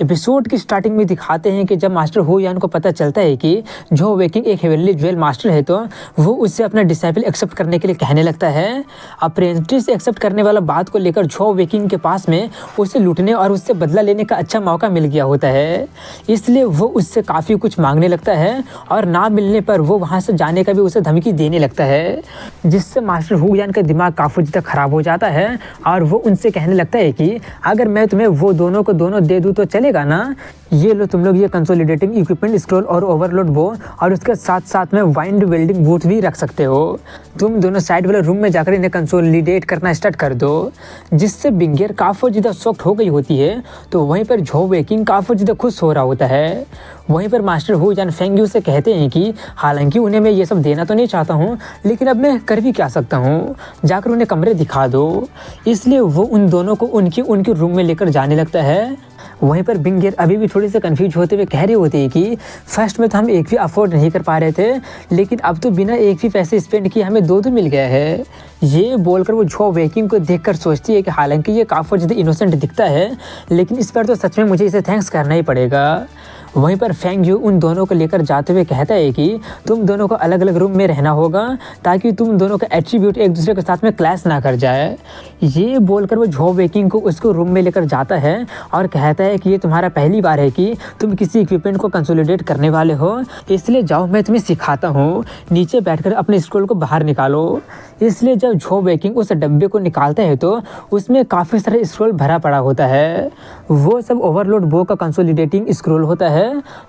Episode की starting में दिखाते हैं कि जब मास्टर हु यान को पता चलता है कि जो वेकिंग एक हेवनली ज्वेल मास्टर है तो वो उससे अपना डिसाइपल एक्सेप्ट करने के लिए कहने लगता है। अप्रेंटिस एक्सेप्ट करने वाला बात को लेकर जो वेकिंग के पास में उसे लूटने और उससे बदला लेने का अच्छा मौका मिल गया होता है, इसलिए वो उससे काफ़ी कुछ मांगने लगता है और ना मिलने पर वो वहाँ से जाने का भी उसे धमकी देने लगता है, जिससे मास्टर हु यान का दिमाग काफ़ी ज़्यादा ख़राब हो जाता है और वो उनसे कहने लगता है कि अगर मैं तुम्हें वो दोनों को दोनों दे दूँ तो चलेगा ना। ये लो तुम लोग ये कंसोलिडेटिंग इक्विपमेंट स्क्रोल और ओवरलोड बो और उसके साथ साथ में वाइंड वेल्डिंग बूट भी रख सकते हो। तुम दोनों साइड वाले रूम में जाकर इन्हें कंसोलिडेट करना स्टार्ट कर दो, जिससे बिंगियर काफ़ी ज़्यादा शॉक्ड हो गई होती है। तो वहीं पर जो वेकिंग काफ़ी ज़्यादा खुश हो रहा होता है। वहीं पर मास्टर हु यान फेंग्यू से कहते हैं कि हालांकि उन्हें मैं ये सब देना तो नहीं चाहता हूँ, लेकिन अब मैं कर भी क्या सकता हूँ, जाकर उन्हें कमरे दिखा दो। इसलिए वो उन दोनों को उनके रूम में लेकर जाने लगता है। वहीं पर बिंगियर अभी भी थोड़ी से कंफ्यूज होते हुए कह रही होती है कि फर्स्ट में तो हम एक भी अफोर्ड नहीं कर पा रहे थे, लेकिन अब तो बिना एक भी पैसे स्पेंड किए हमें दो मिल गया है। ये बोलकर वो जो वेकिंग को देखकर सोचती है कि हालांकि ये काफ़ी ज़्यादा इनोसेंट दिखता है, लेकिन इस पर तो सच में मुझे इसे थैंक्स करना ही पड़ेगा। वहीं पर फेंग्यू उन दोनों को लेकर जाते हुए कहता है कि तुम दोनों को अलग अलग रूम में रहना होगा ताकि तुम दोनों का एट्रीब्यूट एक दूसरे के साथ में क्लैश ना कर जाए। ये बोलकर वो जो वेकिंग को उसको रूम में लेकर जाता है और कहता है कि ये तुम्हारा पहली बार है कि तुम किसी इक्विपमेंट को कंसोलिडेट करने वाले हो, इसलिए जाओ मैं तुम्हें सिखाता हूँ, नीचे बैठकर अपने स्क्रोल को बाहर निकालो। इसलिए जब जो वेकिंग उस डब्बे को निकालता है तो उसमें काफ़ी सारे स्क्रोल भरा पड़ा होता है। वो सब ओवरलोड बो का कंसोलिडेटिंग स्क्रोल होता है,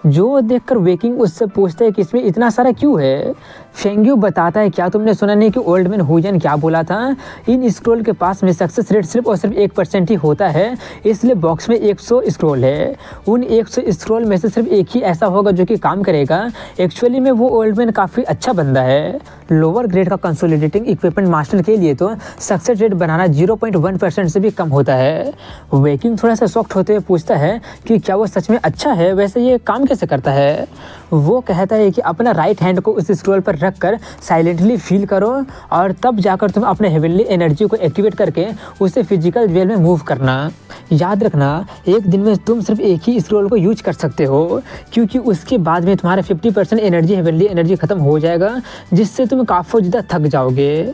जो देखकर वेकिंग उससे पूछता है कि इसमें इतना सारा क्यों है। फेंग्यू बताता है क्या तुमने सुना नहीं कि ओल्ड मैन हु यान क्या बोला था, इन स्क्रोल के पास में सक्सेस रेट सिर्फ और सिर्फ 1% ही होता है, इसलिए बॉक्स में 100 स्क्रोल है। उन 100 स्क्रोल में से सिर्फ एक ही ऐसा होगा जो कि काम करेगा। एक्चुअली में वो ओल्ड मैन काफ़ी अच्छा बंदा है। लोअर ग्रेड का कंसोलिडेटिंग इक्विपमेंट मास्टर के लिए तो सक्सेस रेट बनाना 0.1% से भी कम होता है। वेकिंग थोड़ा सा शॉक्ड होते हुए पूछता है कि क्या वो सच में अच्छा है, वैसे ये काम कैसे करता है। वो कहता है कि अपना राइट हैंड को उस स्क्रोल पर रख कर साइलेंटली फील करो और तब जाकर तुम अपने हेवनली एनर्जी को एक्टिवेट करके उसे फिजिकल ज्वेल में मूव करना। याद रखना एक दिन में तुम सिर्फ एक ही स्क्रोल को यूज कर सकते हो, क्योंकि उसके बाद में तुम्हारा 50% एनर्जी हेवनली एनर्जी खत्म हो जाएगा, जिससे तुम काफ़ी ज़्यादा थक जाओगे।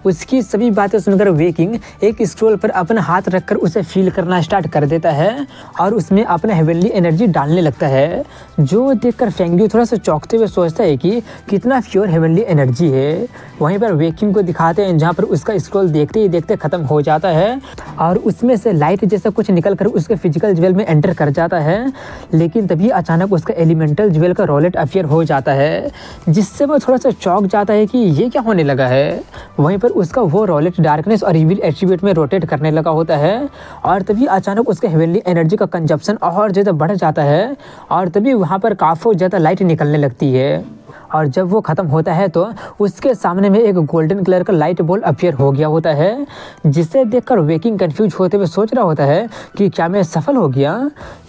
उसकी सभी बातें सुनकर वेकिंग एक स्क्रोल पर अपना हाथ रखकर उसे फील करना स्टार्ट कर देता है और उसमें अपना हेवनली एनर्जी डालने लगता है, जो देखकर फेंग्यू थोड़ा सा चौंकते हुए सोचता है कि कितना प्योर हेवनली एनर्जी है। वहीं पर वेकिंग को दिखाते हैं जहाँ पर उसका स्क्रोल देखते ही देखते ख़त्म हो जाता है और उसमें से लाइट जैसा कुछ निकल कर उसके फिजिकल ज्वेल में एंटर कर जाता है, लेकिन तभी अचानक उसका एलिमेंटल ज्वेल का रोलेट अपियर हो जाता है, जिससे वो थोड़ा सा चौंक जाता है कि ये क्या होने लगा है। वहीं पर उसका वो रोलेट डार्कनेस और इविल एट्रीब्यूट में रोटेट करने लगा होता है और तभी अचानक उसके हेवनली एनर्जी का कंजप्शन और ज़्यादा बढ़ जाता है और तभी वहाँ पर काफ़ी ज़्यादा लाइट निकलने लगती है। और जब वो ख़त्म होता है तो उसके सामने में एक गोल्डन कलर का लाइट बॉल अपीयर हो गया होता है, जिसे देखकर वेकिंग कंफ्यूज होते हुए सोच रहा होता है कि क्या मैं सफल हो गया।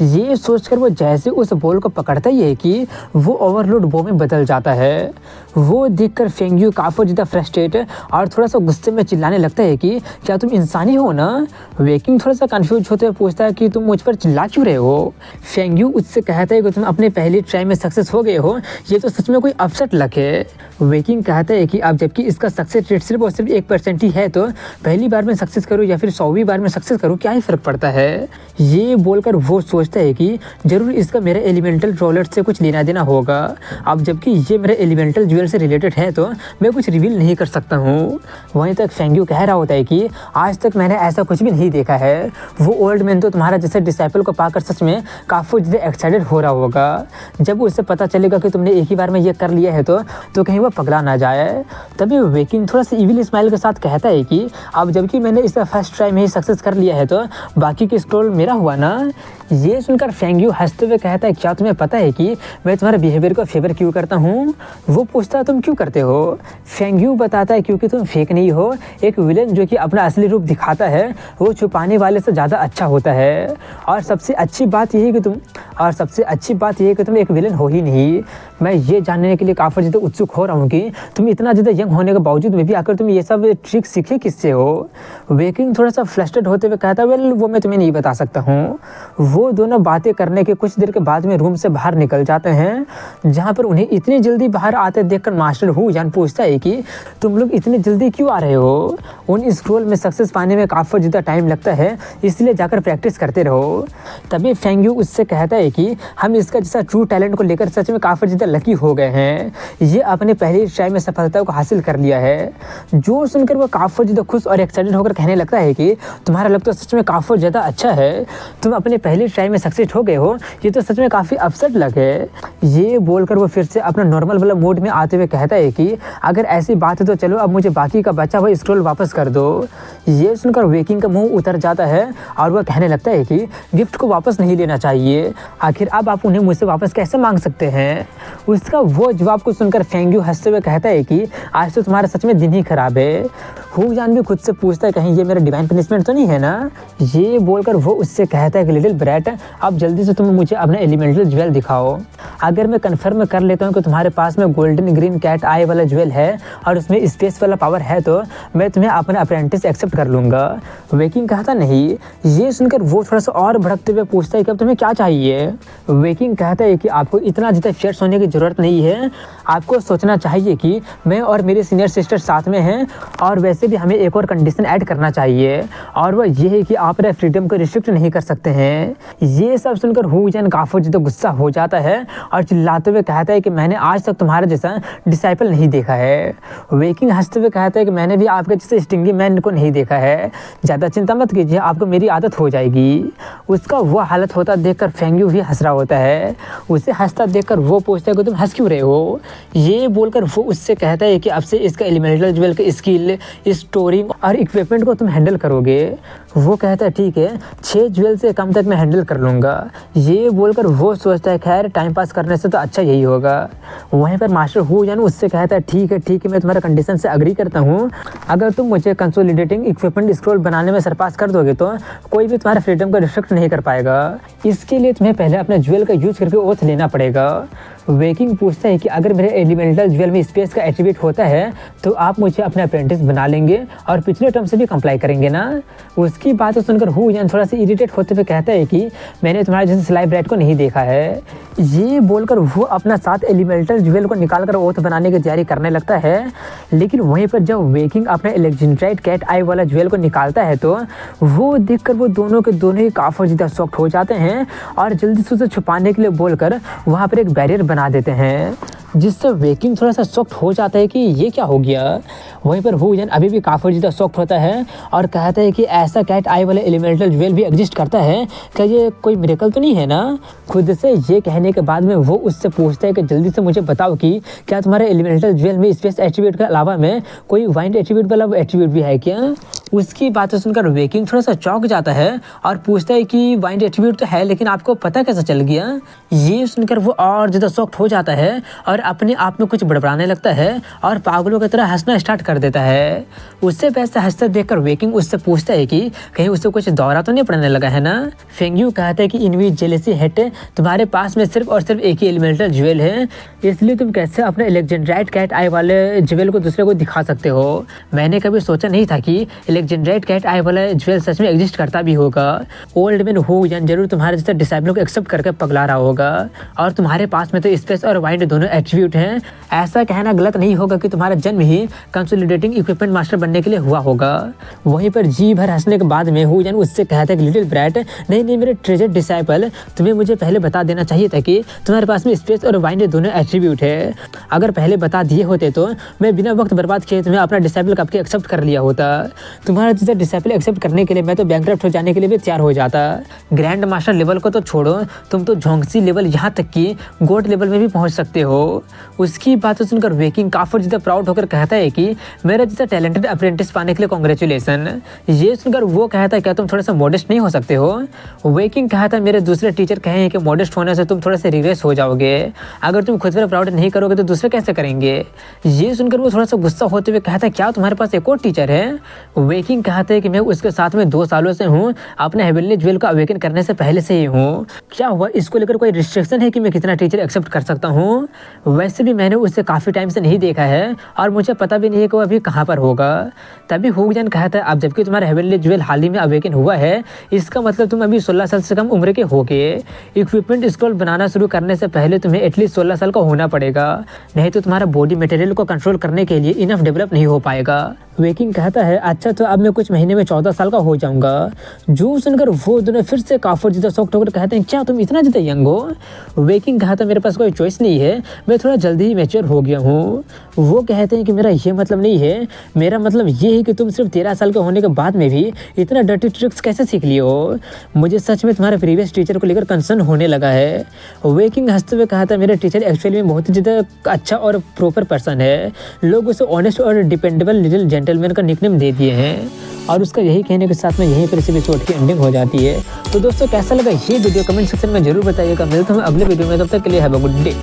ये सोचकर वो जैसे उस बॉल को पकड़ता ही है कि वो ओवरलोड बो में बदल जाता है। वो देखकर फेंग्यू काफ़ी ज़्यादा फ्रस्ट्रेट और थोड़ा सा गुस्से में चिल्लाने लगता है कि क्या तुम इंसानी हो ना। वेकिंग थोड़ा सा कंफ्यूज होते हुए पूछता है कि तुम मुझ पर चिल्ला क्यों रहे हो। फेंग्यू उससे कहता है कि तुम अपने पहली ट्राई में सक्सेस हो गए हो, ये तो सच में कोई अपसेट लक है। वेकिंग कहता है कि अब जबकि इसका सक्सेस रेट सिर्फ और सिर्फ 1% ही है, तो पहली बार में सक्सेस करूँ या फिर 100वीं बार में सक्सेस करूँ, क्या ही फ़र्क पड़ता है। ये बोलकर वो सोचता है कि ज़रूर इसका मेरे एलिमेंटल रोलेट से कुछ लेना देना होगा। अब जबकि ये मेरे एलिमेंटल ज्वेल से रिलेटेड है तो मैं कुछ रिवील नहीं कर सकता हूँ। वहीं तक फेंग्यू कह रहा होता है कि आज तक मैंने ऐसा कुछ भी नहीं देखा है। वो ओल्ड मैन तो तुम्हारा जैसे डिसाइपल को पाकर सच में काफ़ी ज़्यादा एक्साइटेड हो रहा होगा। जब उसे पता चलेगा कि तुमने एक ही बार में ये कर लिया है तो कहीं वो पगला ना जाए। तभी वेकिंग थोड़ा सा इविल स्माइल के साथ कहता है कि अब जबकि मैंने इसे फर्स्ट ट्राई में ही सक्सेस कर लिया है तो बाकी के स्क्रोल मेरा हुआ ना। ये सुनकर फेंग्यू हंसते हुए कहता है क्या तुम्हें पता है कि मैं तुम्हारे बिहेवियर को फेवर क्यों करता हूँ। वो पूछता है तुम क्यों करते हो। फेंग्यू बताता है क्योंकि तुम फेक नहीं हो। एक विलेन जो कि अपना असली रूप दिखाता है वो छुपाने वाले से ज़्यादा अच्छा होता है। और सबसे अच्छी बात यही कि तुम एक विलेन हो ही नहीं। मैं ये जानने के लिए काफ़ी ज़्यादा उत्सुक हो रहा हूँ कि तुम इतना ज़्यादा यंग होने के बावजूद में भी आकर तुम ये सब ट्रिक सीखे किससे हो। वेकिंग थोड़ा सा फ्लस्टर्ड होते हुए कहता है वेल वो मैं तुम्हें नहीं बता सकता हूँ। वो दोनों बातें करने के कुछ देर के बाद में रूम से बाहर निकल जाते हैं, जहाँ पर उन्हें इतनी जल्दी बाहर आते देखकर मास्टर हु यान पूछता है कि तुम लोग इतनी जल्दी क्यों आ रहे हो? उन स्क्रोल में सक्सेस पाने में काफ़ी ज़्यादा टाइम लगता है, इसलिए जाकर प्रैक्टिस करते रहो। तभी फेंग यू उससे कहता है कि हम इसका जैसा ट्रू टैलेंट को लेकर सच में काफ़ी ज़्यादा लकी हो गए हैं, ये अपने पहले ट्राई में सफलता को हासिल कर लिया है। जो सुनकर वो काफ़ी ज़्यादा खुश और एक्साइटेड होकर कहने लगता है कि तुम्हारा लक तो सच में काफ़ी ज़्यादा अच्छा है, तुम अपने पहले ट्राई में सक्सेस हो गए हो, ये तो सच में काफ़ी अपसेट लग है। ये बोलकर वो फिर से अपना नॉर्मल वाला मोड में आते हुए कहता है कि अगर ऐसी बात है तो चलो अब मुझे बाकी का बचा हुआ स्क्रॉल वापस कर दो। ये सुनकर वेकिंग का मुंह उतर जाता है और वह कहने लगता है कि गिफ्ट को वापस नहीं लेना चाहिए, आखिर अब आप उन्हें मुझसे वापस कैसे मांग सकते हैं? उसका वो जवाब को सुनकर फेंग यू हंसते हुए कहता है कि आज तो तुम्हारा सच में दिन ही खराब है। हु यान भी खुद से पूछता है कहीं ये मेरा डिवाइन पनिशमेंट तो नहीं है ना? ये बोलकर वो उससे कहता है कि लिटिल ब्रैट अब जल्दी से तुम मुझे अपना एलिमेंटल ज्वेल दिखाओ। अगर मैं कंफर्म कर लेता हूँ कि तुम्हारे पास में गोल्डन ग्रीन कैट आई वाला ज्वेल है और उसमें स्पेस वाला पावर है तो मैं तुम्हें अपना अप्रेंटिस एक्सेप्ट कर लूँगा। वेकिंग कहता नहीं। ये सुनकर वो थोड़ा सा और भड़कते हुए पूछता है कि अब तुम्हें क्या चाहिए? वेकिंग कहता है कि आपको इतना ज़्यादा फियर्स होने की ज़रूरत नहीं है, आपको सोचना चाहिए कि मैं और मेरी सीनियर सिस्टर साथ में हैं और वैसे भी हमें एक और कंडीशन ऐड करना चाहिए और वह ये है कि आप अपने फ्रीडम को रिस्ट्रिक्ट नहीं कर सकते हैं। ये सब सुनकर हु यान काफ़ी ज़्यादा गुस्सा हो जाता है और चिल्लाते हुए कहता है कि मैंने आज तक तुम्हारे जैसा डिसाइपल नहीं देखा है। वेकिंग हंसते हुए कहता है कि मैंने भी आपके जैसे स्टिंगी मैन को नहीं देखा है, ज़्यादा चिंता मत कीजिए, आपको मेरी आदत हो जाएगी। उसका वो हालत होता देखकर फेंग यू भी हंस रहा होता है। उसे हंसता देखकर वो पूछता है कि तुम हंस क्यों रहे हो? ये बोलकर वो उससे कहता है कि अब से इसका एलिमेंटल ज्वेल के स्किल, स्टोरिंग और इक्विपमेंट को तुम हैंडल करोगे। वो कहता है ठीक है, 6 ज्वेल से कम तक मैं हैंडल कर लूँगा। ये बोलकर वो सोचता है खैर टाइम पास करने से तो अच्छा यही होगा। वहीं पर मास्टर हु यान उससे कहता है ठीक है मैं तुम्हारे कंडीशन से अग्री करता हूँ, अगर तुम मुझे कंसोलिडेटिंग इक्विपमेंट स्क्रॉल बनाने में सरपास कर दोगे तो कोई भी तुम्हारे फ्रीडम को रिस्ट्रिक्ट नहीं कर पाएगा। इसके लिए तुम्हें पहले अपने ज्वेल का यूज करके ओथ लेना पड़ेगा। वेकिंग पूछता है कि अगर मेरे एलिमेंटल ज्वेल में स्पेस का एट्रीब्यूट होता है तो आप मुझे अपने अप्रेंटिस बना लेंगे और पिछले टर्म से भी कंप्लाई करेंगे ना? उसकी बात सुनकर हु यान थोड़ा सा इरिटेट होते हुए कहता है कि मैंने तुम्हारे जैसे स्लाई ब्रेड को नहीं देखा है। ये बोलकर वो अपना 7 एलिमेंटल ज्वेल को निकालकर ओथ बनाने की तैयारी करने लगता है, लेकिन वहीं पर जब वेकिंग अपने एलेक्जेंड्राइट कैट आई वाला ज्वेल को निकालता है तो वो देखकर वो दोनों के दोनों ही काफ़ी ज़्यादा शॉक्ड हो जाते हैं और जल्दी से उसे छुपाने के लिए बोलकर वहाँ पर एक बैरियर बना देते हैं, जिससे वेकिंग थोड़ा सा शॉक्ड हो जाता है कि ये क्या हो गया। वहीं पर हु यान अभी भी काफ़ी ज़्यादा शॉक्ड होता है और कहता है कि ऐसा कैट आई वाला एलिमेंटल ज्वेल भी एग्जिस्ट करता है, क्या ये कोई मिरेकल तो नहीं है ना? खुद से ये कहने के बाद में वो उससे पूछता है कि जल्दी से मुझे बताओ कि क्या तुम्हारे एलिमेंटल ज्वेल में स्पेस एट्रीब्यूट के अलावा में कोई वाइंड एट्रीब्यूट वाला एट्रीब्यूट भी है क्या? उसकी बातें सुनकर वेकिंग थोड़ा सा चौंक जाता है और पूछता है कि वाइंड एट्रीब्यूट तो है, लेकिन आपको पता कैसे चल गया? ये सुनकर वो और ज़्यादा शॉक्ड हो जाता है और अपने आप में कुछ बड़बड़ाने लगता है और पागलों की तरह हंसना स्टार्ट कर देता है। उससे वैसे हंसते देखकर वेकिंग उससे पूछता है कि कहीं उससे कुछ दौरा तो नहीं पड़ने लगा है ना? फेंग यू कहता है कि इनवी जेलेसी हेट, तुम्हारे पास में सिर्फ और सिर्फ एक ही एलिमेंटल ज्वेल है, इसलिए तुम कैसे अपने एलेक्जेंड्राइट कैट आई वाले ज्वेल को दूसरे को दिखा सकते हो? मैंने कभी सोचा नहीं था कि एलेक्जेंड्राइट कैट आई वाला ज्वेल सच में एग्जिस्ट करता भी होगा। ओल्ड मैन हु यान जरूर तुम्हारे जैसे डिसाइपलों को एक्सेप्ट करके पगला रहा होगा और तुम्हारे पास में तो स्पेस और वाइंड दोनों एट्रीब्यूट हैं। ऐसा कहना गलत नहीं होगा कि तुम्हारा जन्म ही कंसोलिडेटिंग इक्विपमेंट मास्टर बनने के लिए हुआ होगा। वहीं पर जी भर हंसने के बाद में हु यान उससे कहता है कि लिटिल ब्रैट नहीं मेरे ट्रेजर डिसाइपल, तुम्हें मुझे पहले बता देना चाहिए था कि तुम्हारे पास में स्पेस और वाइंड दोनों एट्रीब्यूट है। अगर पहले बता दिए होते तो मैं बिना वक्त बर्बाद किए तुम्हें अपना डिसाइपल कब के एक्सेप्ट कर लिया होता। तुम्हारा जैसे डिसाइपल एक्सेप्ट करने के लिए मैं तो बैंकरप्ट हो जाने के लिए भी तैयार हो जाता। ग्रैंड मास्टर लेवल को तो छोड़ो, तुम तो झोंकसी लेवल यहाँ तक कि गोड लेवल में भी पहुँच सकते हो। उसकी बातों सुनकर वेकिंग काफ़ी ज़्यादा प्राउड होकर कहता है कि मेरा जैसा टैलेंटेड अप्रेंटिस पाने के लिए कॉन्ग्रेचुलेसन। ये सुनकर वो कहता है क्या तुम थोड़ा सा मॉडेस्ट नहीं हो सकते हो? वेकिंग कहता है मेरे दूसरे टीचर कहे हैं कि मॉडेस्ट होने से तुम थोड़ा सा रिग्रेस हो जाओगे, अगर तुम खुद पर प्राउड नहीं करोगे तो दूसरे कैसे करेंगे? ये सुनकर वो थोड़ा सा गुस्सा होते हुए कहता है क्या तुम्हारे पास एक और टीचर है? वेकिंग कहता है कि मैं उसके साथ में 2 सालों से हूँ, अपने हेवनली ज्वेल को अवेकन करने से पहले से ही हूँ। क्या हुआ, इसको लेकर कोई रिस्ट्रिक्शन है कि मैं कितना टीचर एक्सेप्ट कर सकता हूँ? वैसे भी मैंने उसे काफ़ी टाइम से नहीं देखा है और मुझे पता भी नहीं है कि वो अभी कहाँ पर होगा। तभी हुकजन कहता है अब जबकि तुम्हारा हेवनली ज्वेल हाल ही में अवेकन हुआ है, इसका मतलब तुम अभी 16 साल से कम उम्र के होगे। इक्विपमेंट स्क्रॉल बनाना शुरू करने से पहले तुम्हें एटलीस्ट 16 साल का होना पड़ेगा, नहीं तो तुम्हारा बॉडी मटेरियल को कंट्रोल करने के लिए इनफ डेवलप नहीं हो पाएगा। वेकिंग कहता है अच्छा तो अब मैं कुछ महीने में 14 साल का हो जाऊंगा। जो सुनकर वो दोनों फिर से काफी ज़्यादा शॉक्ड होकर कहते हैं क्या तुम इतना ज़्यादा यंग हो। वेकिंग कहता है मेरे पास कोई चॉइस नहीं है, मैं थोड़ा जल्दी ही मैच्योर हो गया हूँ। वो कहते हैं कि मेरा ये मतलब नहीं है, मेरा मतलब ये है कि तुम सिर्फ 13 साल के होने के बाद में भी इतना डर्टी ट्रिक्स कैसे सीख लिए हो। मुझे सच में तुम्हारे प्रीवियस टीचर को लेकर कंसर्न होने लगा है। वेकिंग हंसते हुए कहता है मेरा टीचर एक्चुअली में बहुत ही ज़्यादा अच्छा और प्रॉपर पर्सन है, लोग उसे ऑनेस्ट और डिपेंडेबल लिटिल जेंटलमैन का निकनेम दे दिए हैं। और उसका यही कहने के साथ में यहीं पर इस एपिसोड की एंडिंग हो जाती है। तो दोस्तों कैसा लगा ये वीडियो कमेंट सेक्शन में जरूर बताइएगा। मिलता हूँ अगले वीडियो में, तब तक के लिए हैव अ गुड डे।